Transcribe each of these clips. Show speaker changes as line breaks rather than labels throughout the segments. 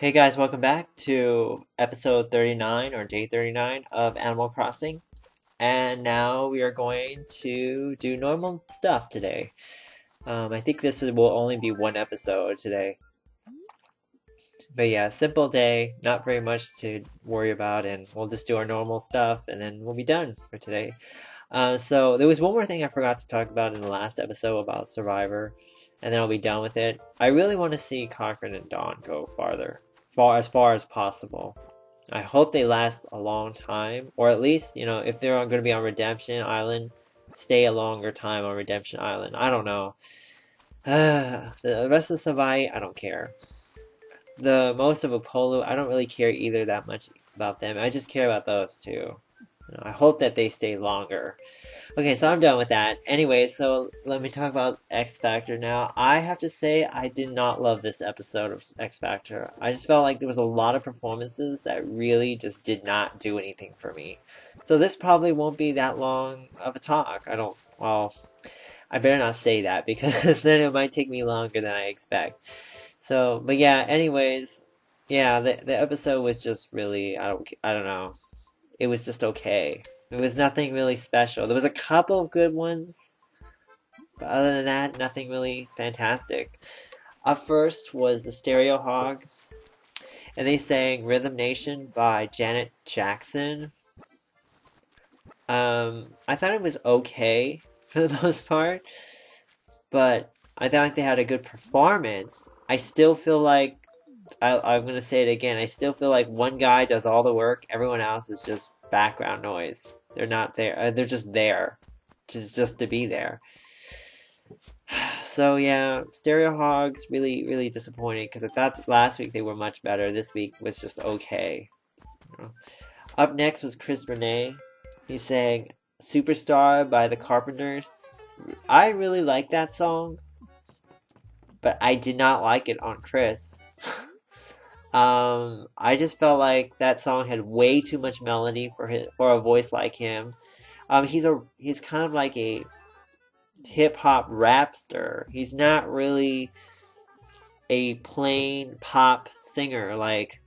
Hey guys, welcome back to episode 39 or day 39 of Animal Crossing. And now we are going to do normal stuff today. I think will only be one episode today. But yeah, simple day, not very much to worry about, and we'll just do our normal stuff and then we'll be done for today. So there was one more thing I forgot to talk about in the last episode about Survivor, and then I'll be done with it. I really want to see Cochrane and Dawn go far as possible. I hope they last a long time, or at least, if they're going to be on Redemption Island, stay a longer time on Redemption Island. I don't know. The rest of Savai, I don't care. The most of Apollo, I don't really care either that much about them. I just care about those two. I hope that they stay longer. Okay, so I'm done with that. Anyway, so let me talk about X Factor now. I have to say, I did not love this episode of X Factor. I just felt like there was a lot of performances that really just did not do anything for me. So this probably won't be that long of a talk. I better not say that because then it might take me longer than I expect. So, but yeah, anyways, yeah, the episode was just really, I don't know. It was just okay. It was nothing really special. There was a couple of good ones, but other than that, nothing really fantastic. Up first was the Stereo Hogs, and they sang Rhythm Nation by Janet Jackson. I thought it was okay for the most part, but I thought they had a good performance. I still feel like, I'm going to say it again, I still feel like one guy does all the work, everyone else is just background noise. They're not there. They're just there, just to be there. So yeah, Stereo Hogs really disappointing because I thought last week they were much better. This week was just okay. Up next was Chris Renee. He sang "Superstar" by the Carpenters. I really like that song, but I did not like it on Chris. I just felt like that song had way too much melody for a voice like him. He's kind of like a hip hop rapster. He's not really a plain pop singer like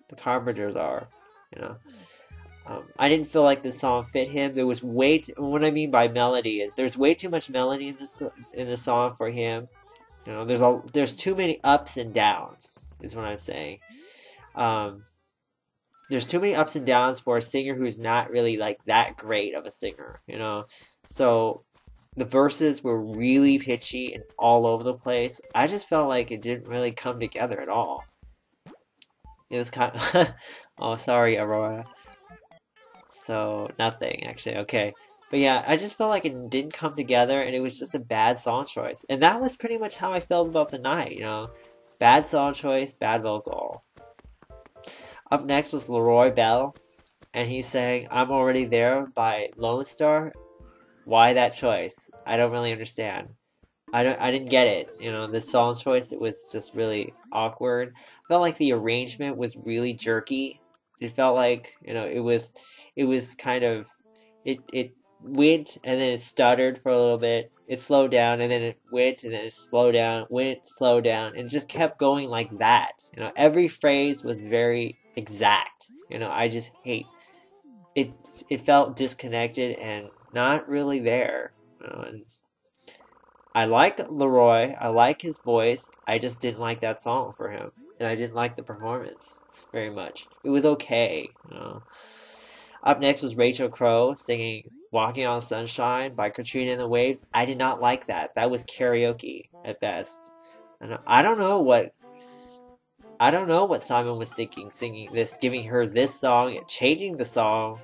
the Carpenters are. You know, I didn't feel like this song fit him. There was what I mean by melody is there's way too much melody in the song for him. You know, there's too many ups and downs. Is what I'm saying. There's too many ups and downs for a singer who's not really like that great of a singer, you know. So the verses were really pitchy and all over the place. I just felt like it didn't really come together at all. It was kind of oh, sorry, Aurora. So nothing actually. Okay. But yeah, I just felt like it didn't come together and it was just a bad song choice. And that was pretty much how I felt about the night, you know. Bad song choice, bad vocal. Up next was Leroy Bell, and he sang I'm Already There by Lone Star. Why that choice? I don't really understand. I didn't get it. You know, the song choice, it was just really awkward. I felt like the arrangement was really jerky. It felt like, it was kind of it went and then it stuttered for a little bit. It slowed down and then it went and then it slowed down, went, slowed down, and it just kept going like that. You know, every phrase was very exact. You know, I just hate it. It felt disconnected and not really there. You know, and I like Leroy. I like his voice. I just didn't like that song for him, and I didn't like the performance very much. It was okay. You know. Up next was Rachel Crow singing Walking on Sunshine by Katrina and the Waves. I did not like that. That was karaoke at best. And I don't know what Simon was thinking singing this, giving her this song, changing the song,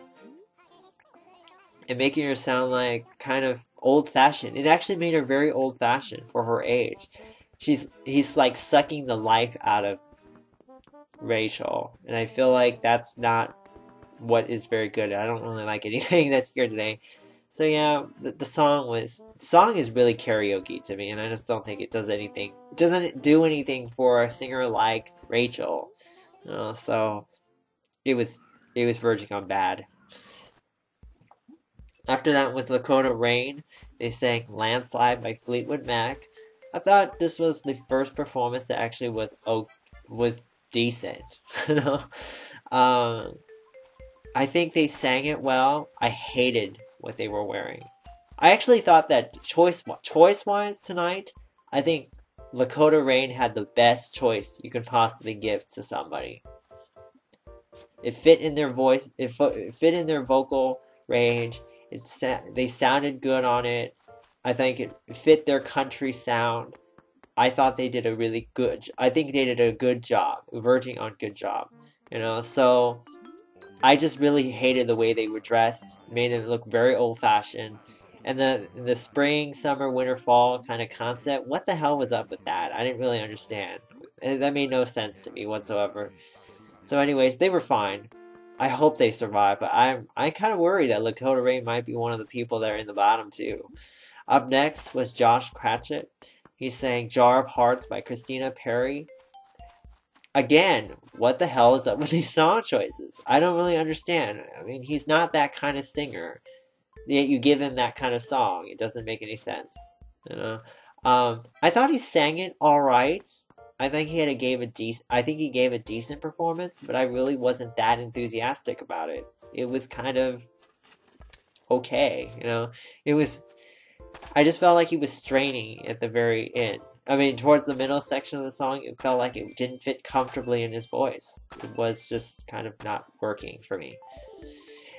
and making her sound like kind of old fashioned. It actually made her very old fashioned for her age. He's like sucking the life out of Rachel. And I feel like that's not what is very good. I don't really like anything that's here today. So yeah, the song is really karaoke to me, and I just don't think it does anything. It doesn't do anything for a singer like Rachel. So it was verging on bad. After that was Lakota Rain. They sang Landslide by Fleetwood Mac. I thought this was the first performance that actually was decent. You know, um, I think they sang it well. I hated what they were wearing. I actually thought that choice wise tonight, I think Lakota Rain had the best choice you could possibly give to somebody. It fit in their voice. It fit in their vocal range. They sounded good on it. I think it fit their country sound. I thought they did a really good. I think they did a good job, verging on good job. You know, so I just really hated the way they were dressed. It made them look very old fashioned. And the spring, summer, winter, fall kind of concept. What the hell was up with that? I didn't really understand. That made no sense to me whatsoever. So, anyways, they were fine. I hope they survive, but I kind of worry that Lakota Ray might be one of the people that are in the bottom too. Up next was Josh Cratchit. He sang "Jar of Hearts" by Christina Perri. Again, what the hell is up with these song choices? I don't really understand. I mean, he's not that kind of singer. Yet you give him that kind of song. It doesn't make any sense. You know? I thought he sang it alright. I think he gave a decent performance, but I really wasn't that enthusiastic about it. It was kind of okay, you know. I just felt like he was straining at the very end. I mean, towards the middle section of the song, it felt like it didn't fit comfortably in his voice. It was just kind of not working for me.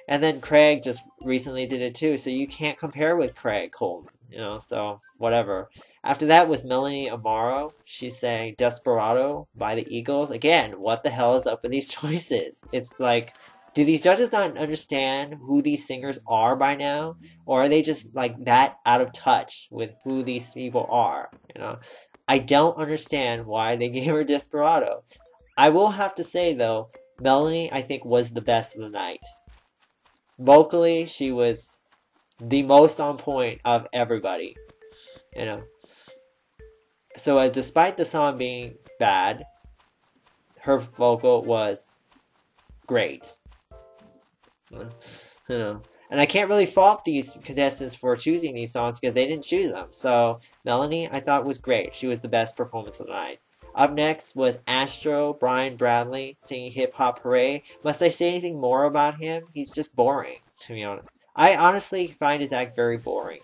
And then Craig just recently did it too, so you can't compare with Craig Coleman, you know, so whatever. After that was Melanie Amaro. She sang Desperado by the Eagles. Again, what the hell is up with these choices? It's like, do these judges not understand who these singers are by now? Or are they just like that out of touch with who these people are? You know, I don't understand why they gave her Desperado. I will have to say though, Melanie I think was the best of the night. Vocally, she was the most on point of everybody, you know. So despite the song being bad, her vocal was great. You know. And I can't really fault these contestants for choosing these songs because they didn't choose them. So Melanie, I thought was great. She was the best performance of the night. Up next was Astro Brian Bradley singing Hip Hop Hooray. Must I say anything more about him? He's just boring, to be honest. I honestly find his act very boring.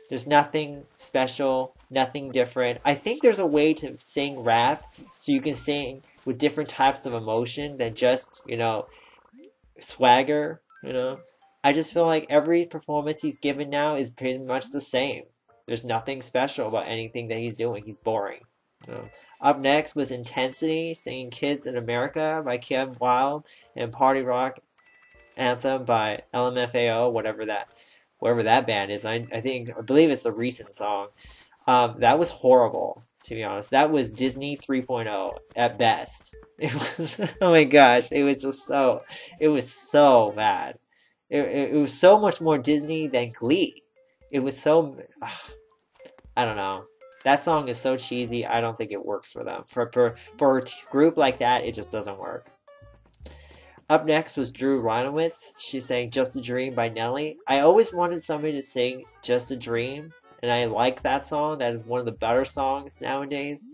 There's nothing special, nothing different. I think there's a way to sing rap so you can sing with different types of emotion than just, you know, swagger, you know. I just feel like every performance he's given now is pretty much the same. There's nothing special about anything that he's doing. He's boring. You know. Up next was Intensity, singing Kids in America by Kim Wilde, and Party Rock Anthem by LMFAO, whatever that band is. I believe it's a recent song. That was horrible, to be honest. That was Disney 3.0 at best. It was, oh my gosh, it was so bad. It was so much more Disney than Glee. It was so, I don't know. That song is so cheesy, I don't think it works for them. For a group like that, it just doesn't work. Up next was Drew Reinowitz. She sang Just a Dream by Nelly. I always wanted somebody to sing Just a Dream, and I like that song. That is one of the better songs nowadays.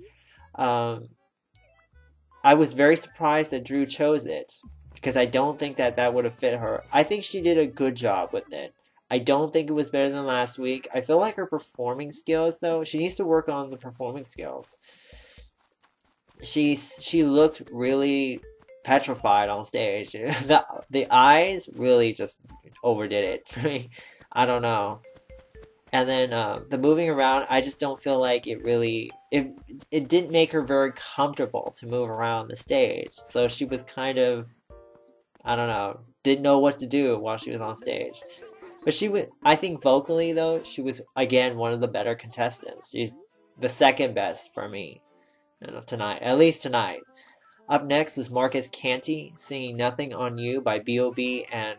I was very surprised that Drew chose it, because I don't think that would have fit her. I think she did a good job with it. I don't think it was better than last week. I feel like her performing skills, though, she needs to work on the performing skills. She looked really petrified on stage. The eyes really just overdid it for me. I don't know. And then the moving around, I just don't feel like it didn't make her very comfortable to move around the stage. So she was kind of, I don't know, didn't know what to do while she was on stage. But I think vocally though, she was again one of the better contestants. She's the second best for me, you know, tonight, at least tonight. Up next was Marcus Canty singing Nothing on You by B.O.B. and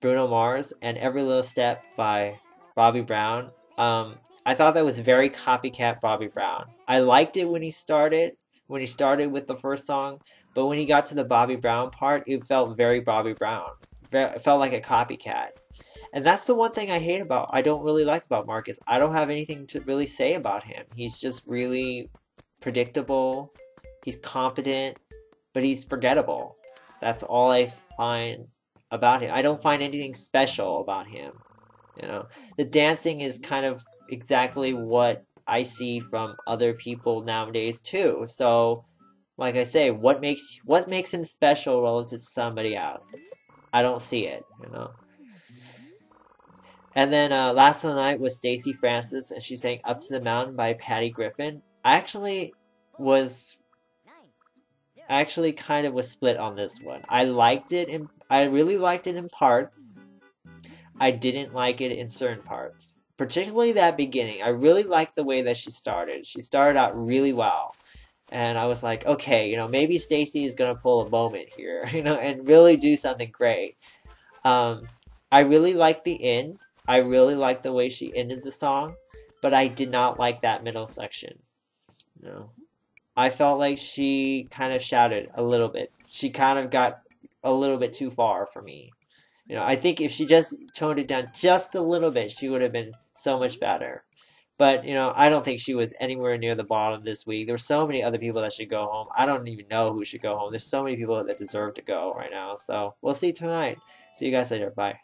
Bruno Mars, and Every Little Step by Bobby Brown. I thought that was very copycat Bobby Brown. I liked it when he started with the first song, but when he got to the Bobby Brown part, it felt very Bobby Brown. It felt like a copycat. And that's the one thing I don't really like about Marcus. I don't have anything to really say about him. He's just really predictable. He's competent, but he's forgettable. That's all I find about him. I don't find anything special about him. You know, the dancing is kind of exactly what I see from other people nowadays too. So, like I say, what makes him special relative to somebody else? I don't see it, you know. And then last of the night was Stacey Francis, and she sang "Up to the Mountain" by Patty Griffin. Was I actually kind of was split on this one. I really liked it in parts. I didn't like it in certain parts. Particularly that beginning. I really liked the way that she started. She started out really well. And I was like, okay, maybe Stacey is gonna pull a moment here, and really do something great. Um, I really liked the end. I really liked the way she ended the song, but I did not like that middle section. You know, I felt like she kind of shouted a little bit. She kind of got a little bit too far for me. I think if she just toned it down just a little bit, she would have been so much better. But, I don't think she was anywhere near the bottom this week. There were so many other people that should go home. I don't even know who should go home. There's so many people that deserve to go right now. So we'll see tonight. See you guys later. Bye.